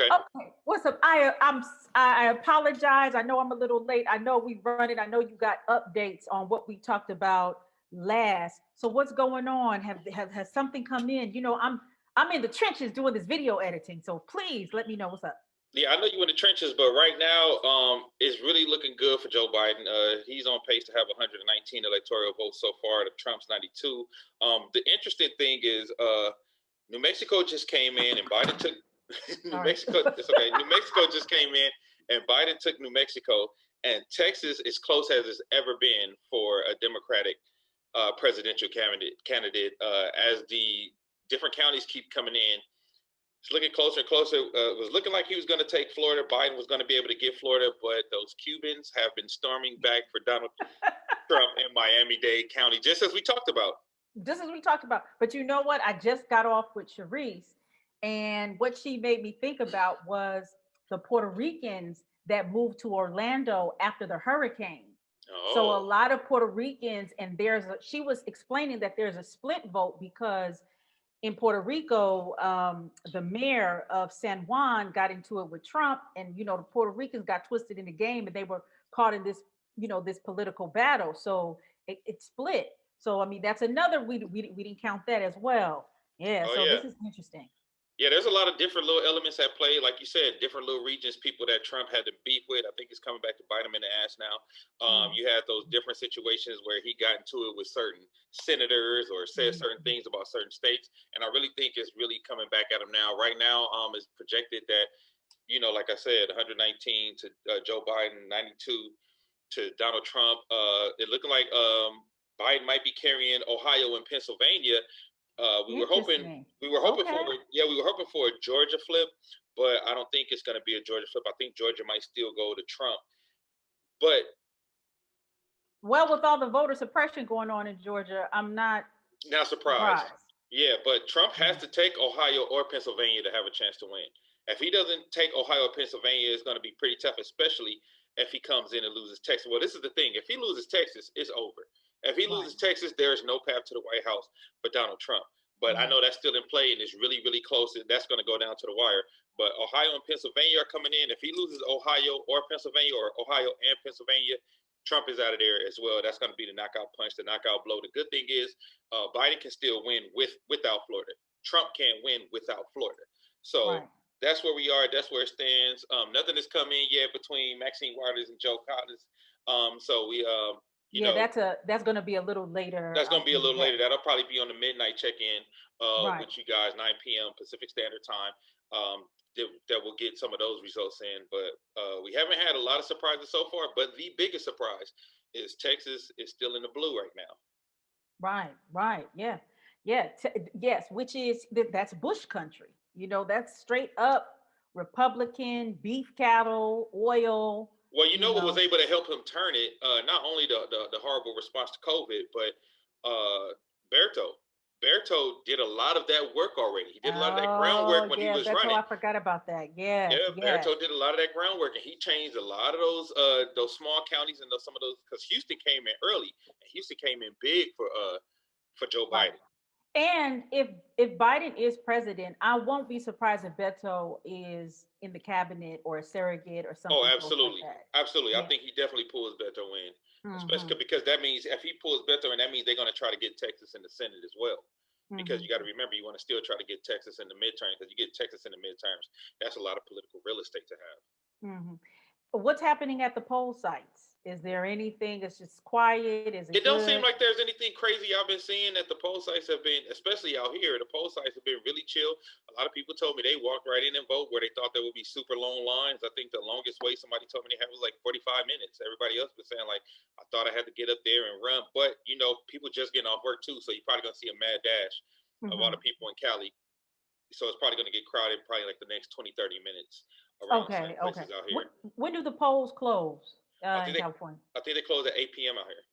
Okay. Okay, what's up? I apologize. I know I'm a little late. I know we run it. I know you got updates on what we talked about last. So what's going on? Have has something come in? I'm in the trenches doing this video editing. So please let me know what's up. Yeah, I know you in the trenches, but right now, it's really looking good for Joe Biden. He's on pace to have 119 electoral votes so far to Trump's 92. The interesting thing is, New Mexico just came in, and Biden took New Sorry. Mexico. It's okay. New Mexico just came in, and Biden took New Mexico, and Texas is close as it's ever been for a Democratic presidential candidate. As the different counties keep coming in, it's looking closer and closer. It was looking like he was going to take Florida. Biden was going to be able to get Florida, but those Cubans have been storming back for Donald Trump in Miami-Dade County, just as we talked about. Just as we talked about. But you know what? I just got off with Sharice, and what she made me think about was the Puerto Ricans that moved to Orlando after the hurricane. So a Oh, lot of Puerto Ricans, and she was explaining that there's a split vote because in Puerto Rico, the mayor of San Juan got into it with Trump, and the Puerto Ricans got twisted in the game, and they were caught in this political battle. So it split. So I mean, that's another we didn't count that as well. Yeah. oh So yeah. this is interesting. Yeah, there's a lot of different little elements at play. Like you said, different little regions, people that Trump had to beef with. I think it's coming back to bite him in the ass now. Mm-hmm. You had those different situations where he got into it with certain senators or said certain things about certain states. And I really think it's really coming back at him now. Right now, it's projected that, like I said, 119 to Joe Biden, 92 to Donald Trump. It looking like Biden might be carrying Ohio and Pennsylvania. We were hoping Interesting. for Okay. we were hoping for a Georgia flip, but I don't think it's going to be a Georgia flip. I think Georgia might still go to Trump. But Well, with all the voter suppression going on in Georgia, I'm not now surprise. surprised. Yeah, but Trump has Yeah. to take Ohio or Pennsylvania to have a chance to win. If he doesn't take Ohio or Pennsylvania, it's going to be pretty tough, especially if he comes in and loses Texas. Well, this is the thing. If he loses Texas, it's over. If he Right. loses Texas, there is no path to the White House for Donald Trump. But I Right. know that's still in play and it's really, really close. And that's going to go down to the wire. But Ohio and Pennsylvania are coming in. If he loses Ohio or Pennsylvania or Ohio and Pennsylvania, Trump is out of there as well. That's going to be the knockout punch, the knockout blow. The good thing is Biden can still win without Florida. Trump can't win without Florida. So Right. that's where we are. That's where it stands. Nothing has come in yet between Maxine Waters and Joe Cotters. So we, you Yeah, know, that's going to be a little later that's going to be a in the little later. day. That'll probably be on the midnight check-in Right. with you guys, 9 p.m. Pacific Standard Time. That will get some of those results in. But we haven't had a lot of surprises so far. But the biggest surprise is Texas is still in the blue right now. Right. Right. Yeah. Yeah. Yes, which is that's Bush country. That's straight up Republican beef cattle, oil, Well, you you know what was know. able to help him turn it? Not only the horrible response to COVID, but Berto. Berto did a lot of that work already. He did a lot of that groundwork Oh, when he yeah, was that's how running. I forgot about that. Yes, Yeah, yes. Berto did a lot of that groundwork, and he changed a lot of those small counties and some of those because Houston came in early, and Houston came in big for Joe Right. Biden. And if Biden is president, I won't be surprised if Beto is in the cabinet or a surrogate or Oh, something close like absolutely, that. absolutely. I Yeah. think he definitely pulls Beto in, especially Mm-hmm. because that means if he pulls Beto in, that means they're going to try to get Texas in the Senate as well. Because Mm-hmm. you got to remember, you want to still try to get Texas in the midterms. Because you get Texas in the midterms, that's a lot of political real estate to have. Mm-hmm. What's happening at the poll sites? Is there anything that's just quiet? Is it It don't seem good? like there's anything crazy I've been seeing that the poll sites have been, especially out here. The poll sites have been really chill. A lot of people told me they walked right in and vote where they thought there would be super long lines. I think the longest wait somebody told me they had was like 45 minutes. Everybody else was saying like, I thought I had to get up there and run, but people just getting off work too, so you're probably gonna see a mad dash of a lot Mm-hmm. of people in Cali. So it's probably gonna get crowded probably like the next 20, 30 minutes around Okay, certain okay. places out When, here. when do the polls close I in think they California? I think they close at 8 p.m. out here.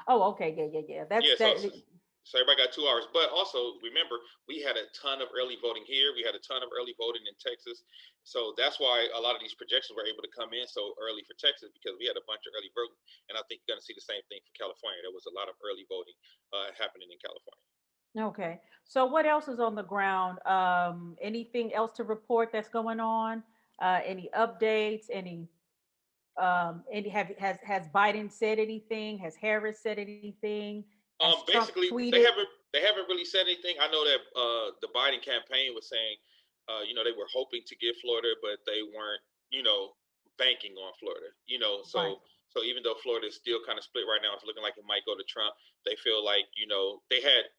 Oh, okay. Yeah, yeah, yeah. That's Yeah, so that. so everybody got 2 hours. But also remember, we had a ton of early voting here. We had a ton of early voting in Texas. So that's why a lot of these projections were able to come in so early for Texas because we had a bunch of early voting. And I think you're going to see the same thing for California. There was a lot of early voting happening in California. Okay. So what else is on the ground? Anything else to report that's going on? Any updates? Has Biden said anything? Has Harris said anything? Has Trump Basically, tweeted? they haven't really said anything. I know that the Biden campaign was saying, they were hoping to get Florida, but they weren't, banking on Florida. Right. So even though Florida is still kind of split right now, it's looking like it might go to Trump. They feel like they had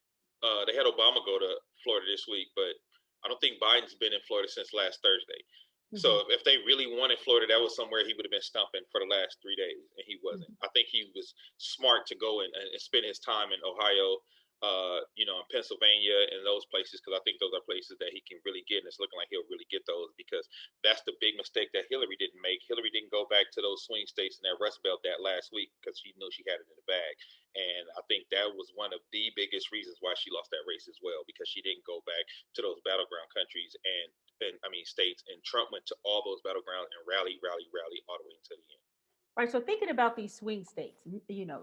Obama go to Florida this week, but I don't think Biden's been in Florida since last Thursday. Mm-hmm. So if they really wanted Florida, that was somewhere he would have been stumping for the last 3 days, and he wasn't. Mm-hmm. I think he was smart to go and spend his time in Ohio, in Pennsylvania and those places, because I think those are places that he can really get, and it's looking like he'll really get those, because that's the big mistake that Hillary didn't make. Hillary didn't go back to those swing states in that Rust Belt that last week because she knew she had it in the bag, and I think that was one of the biggest reasons why she lost that race as well, because she didn't go back to those battleground countries and I mean states, and Trump went to all those battlegrounds and rally all the way until the end. Right. So thinking about these swing states,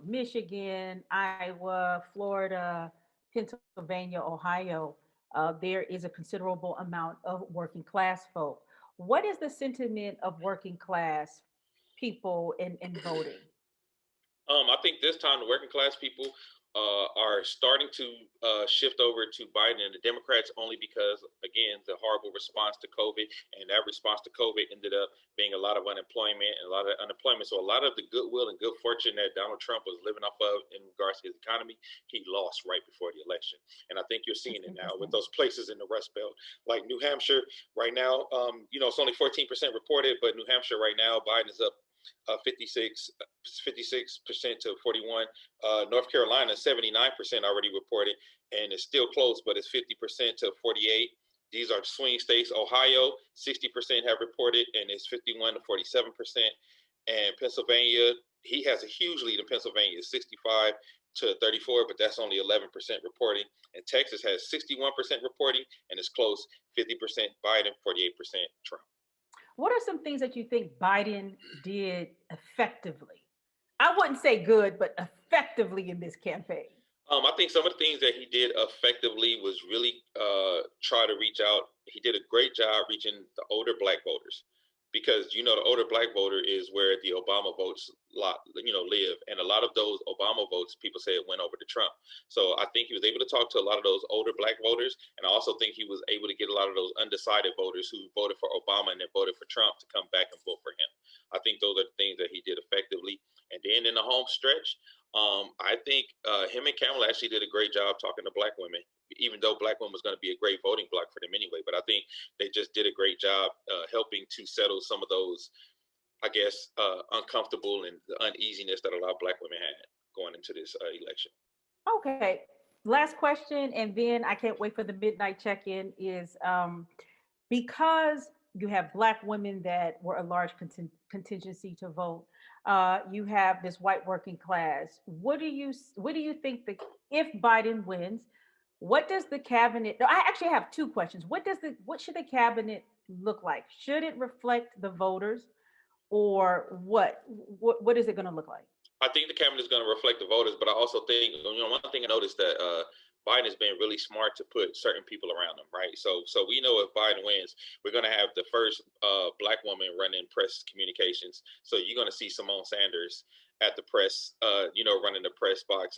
Michigan, Iowa, Florida, Pennsylvania, Ohio, there is a considerable amount of working class folk. What is the sentiment of working class people in voting? I think this time the working class people are starting to shift over to Biden and the Democrats, only because, again, the horrible response to COVID, and that response to COVID ended up being a lot of unemployment and a lot of unemployment. So a lot of the goodwill and good fortune that Donald Trump was living off of in regards to his economy, he lost right before the election. And I think you're seeing That's it now with interesting. those places in the Rust Belt, like New Hampshire right now. It's only 14% reported, but New Hampshire right now, Biden is up 56% to 41. North Carolina, 79% already reported, and it's still close, but it's 50% to 48. These are swing states. Ohio, 60% have reported, and it's 51 to 47%. And Pennsylvania, he has a huge lead in Pennsylvania, 65 to 34, but that's only 11% reporting. And Texas has 61% reporting, and it's close, 50% Biden, 48% Trump. What are some things that you think Biden did effectively? I wouldn't say good, but effectively in this campaign. I think some of the things that he did effectively was really try to reach out. He did a great job reaching the older black voters, because the older black voter is where the Obama votes live, and a lot of those Obama votes, people say it went over to Trump. So I think he was able to talk to a lot of those older black voters, and I also think he was able to get a lot of those undecided voters who voted for Obama and then voted for Trump to come back and vote for him. I think those are the things that he did effectively. And then in the home stretch, I think him and Kamala actually did a great job talking to black women, even though black women was going to be a great voting bloc for them anyway. But I think they just did a great job helping to settle some of those, I guess, uncomfortable and the uneasiness that a lot of black women had going into this election. Okay. Last question, and then I can't wait for the midnight check-in. Is because you have black women that were a large contingency to vote. You have this white working class. What do you think that if Biden wins, what does the cabinet? No, I actually have two questions. What should the cabinet look like? Should it reflect the voters, or what is it going to look like? I think the cabinet is going to reflect the voters, but I also think, one thing I noticed that Biden has been really smart to put certain people around him, right? So we know if Biden wins, we're going to have the first black woman running press communications. So you're going to see Simone Sanders at the press, running the press box.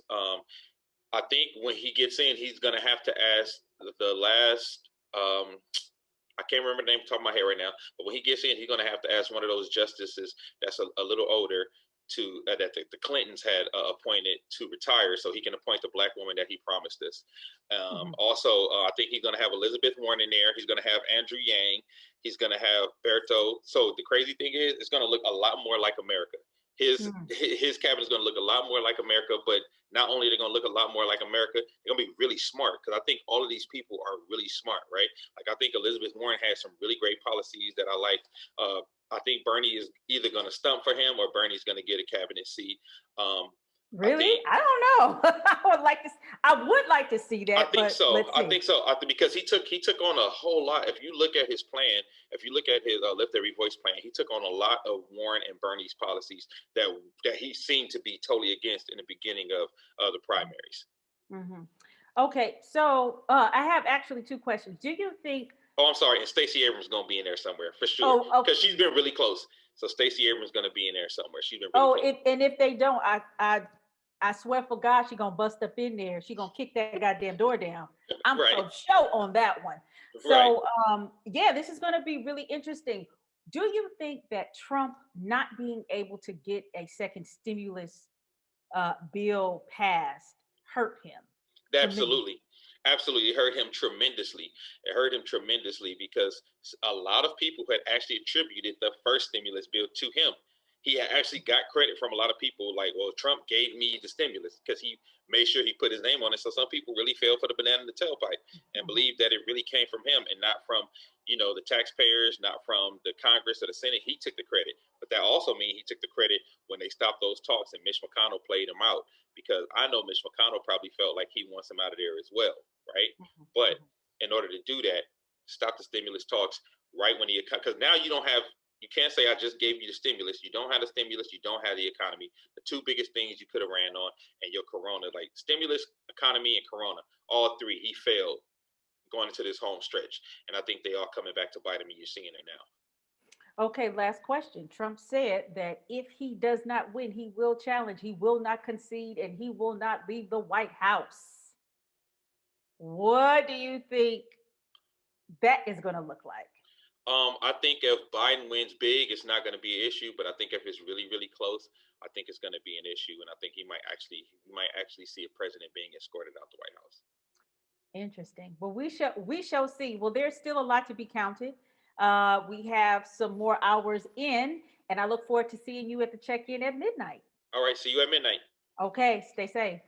I think when he gets in, he's going to have to ask the last. I can't remember the name off the top of my head right now, but when he gets in, he's going to have to ask one of those justices that's a little older to that the Clintons had appointed to retire, so he can appoint the black woman that he promised us. Mhm. Also, I think he's going to have Elizabeth Warren in there. He's going to have Andrew Yang. He's going to have Berto. So the crazy thing is, it's going to look a lot more like America. Mhm. His cabinet is going to look a lot more like America, but not only they're going to look a lot more like America, they're going to be really smart, because I think all of these people are really smart, right? Like, I think Elizabeth Warren has some really great policies that I like. I think Bernie is either going to stump for him, or Bernie's going to get a cabinet seat. Um, I Really? think I don't know. I would like to see I that, think but so. let's I see. think so. Because he took on a whole lot. If you look at his plan, if you look at his Lift Every Voice plan, he took on a lot of Warren and Bernie's policies that he seemed to be totally against in the beginning of the primaries. Hmm. Okay, so I have actually two questions. Do you think Oh, I'm sorry. And Stacey Abrams is gonna be in there somewhere for sure Oh, because okay. she's been really close. So Stacey Abrams is gonna be in there somewhere. She's been really close. And if they don't, I swear for God, she gonna bust up in there. She gonna kick that goddamn door down. I'm Right. so sure on that one. Right. So yeah, this is gonna be really interesting. Do you think that Trump not being able to get a second stimulus bill passed hurt him tremendously? Absolutely. Absolutely. It hurt him tremendously. It hurt him tremendously because a lot of people had actually attributed the first stimulus bill to him. He had actually got credit from a lot of people like, well, Trump gave me the stimulus because he made sure he put his name on it. So some people really fell for the banana in the tailpipe and Mhm. believed that it really came from him and not from, the taxpayers, not from the Congress or the Senate. He took the credit. But that also means he took the credit when they stopped those talks and Mitch McConnell played him out because I know Mitch McConnell probably felt like he wants him out of there as well, right? Mhm. But Mhm. in order to do that, stop the stimulus talks right when because now you can't say I just gave you the stimulus. You don't have the stimulus. You don't have the economy. The two biggest things you could have ran on, and your corona, like stimulus, economy, and corona, all three, he failed going into this home stretch. And I think they are coming back to bite him, and you're seeing it now. Okay, last question. Trump said that if he does not win, he will challenge, he will not concede, and he will not leave the White House. What do you think that is going to look like? I think if Biden wins big, it's not going to be an issue. But I think if it's really, really close, I think it's going to be an issue, and I think he might actually see a president being escorted out the White House. Interesting. Well, we shall see. Well, there's still a lot to be counted. We have some more hours in, and I look forward to seeing you at the check-in at midnight. All right, see you at midnight. Okay, stay safe.